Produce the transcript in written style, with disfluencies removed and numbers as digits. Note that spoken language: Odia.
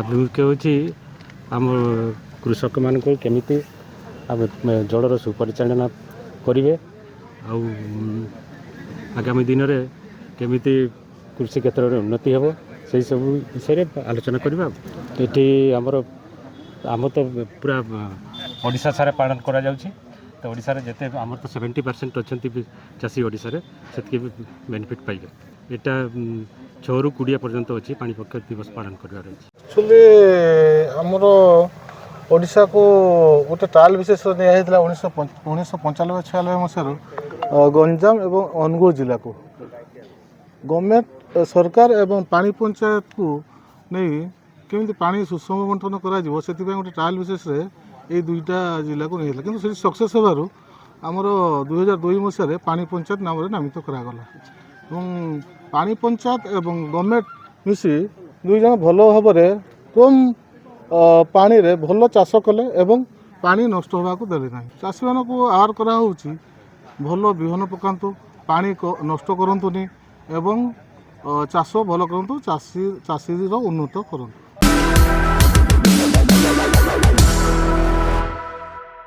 ଆଭିମୁଖ୍ୟ ହେଉଛି ଆମ କୃଷକମାନଙ୍କୁ କେମିତି ଜଳର ସୁପରିଚାଳନା କରିବେ ଆଉ ଆଗାମୀ ଦିନରେ କେମିତି କୃଷି କ୍ଷେତ୍ରରେ ଉନ୍ନତି ହେବ ସେହିସବୁ ବିଷୟରେ ଆଲୋଚନା କରିବା। ଏଠି ଆମର ତ ପୁରା ଓଡ଼ିଶା ସାରା ପାଳନ କରାଯାଉଛି। ତ ଓଡ଼ିଶାରେ ଯେତେ ଆମର ତ 70% ଅଛନ୍ତି ଚାଷୀ ଓଡ଼ିଶାରେ ସେତିକି ବେନିଫିଟ୍ ପାଇବେ। ଏଇଟା 6ରୁ 20 ପର୍ଯ୍ୟନ୍ତ ଅଛି ପାଣିପାଗ ଦିବସ ପାଳନ କରିବାର ଅଛି। ଆକ୍ଚୁଆଲି ଆମର ଓଡ଼ିଶାକୁ ଗୋଟେ ଟ୍ରାଏଲ୍ ବିଶେଷ ଦିଆଯାଇଥିଲା 1995-96 ମସିହାରୁ ଗଞ୍ଜାମ ଏବଂ ଅନୁଗୁଳ ଜିଲ୍ଲାକୁ ଗଭର୍ଣ୍ଣମେଣ୍ଟ ସରକାର ଏବଂ ପାଣି ପଞ୍ଚାୟତକୁ ନେଇ କେମିତି ପାଣି ସୁଷମ ବଣ୍ଟନ କରାଯିବ ସେଥିପାଇଁ ଗୋଟେ ଟ୍ରାଏଲ୍ ବିଶେଷରେ ଏଇ ଦୁଇଟା ଜିଲ୍ଲାକୁ ନେଇଥିଲା। କିନ୍ତୁ ସେଠି ସକ୍ସେସ୍ ହେବାରୁ ଆମର 2002 ମସିହାରେ ପାଣି ପଞ୍ଚାୟତ ନାମରେ ନାମିତ କରାଗଲା ଏବଂ ପାଣି ପଞ୍ଚାୟତ ଏବଂ ଗଭର୍ଣ୍ଣମେଣ୍ଟ ମିଶି ଦୁଇ ଜଣ ଭଲ ଭାବରେ କମ୍ ପାଣିରେ ଭଲ ଚାଷ କଲେ ଏବଂ ପାଣି ନଷ୍ଟ ହେବାକୁ ଦେଲେ ନାହିଁ। ଚାଷୀମାନଙ୍କୁ ଆହ୍ୱାନ କରାହେଉଛି ଭଲ ବିହନ ପକାନ୍ତୁ, ପାଣି ନଷ୍ଟ କରନ୍ତୁନି ଏବଂ ଚାଷ ଭଲ କରନ୍ତୁ, ଚାଷୀର ଉନ୍ନତ କରନ୍ତୁ।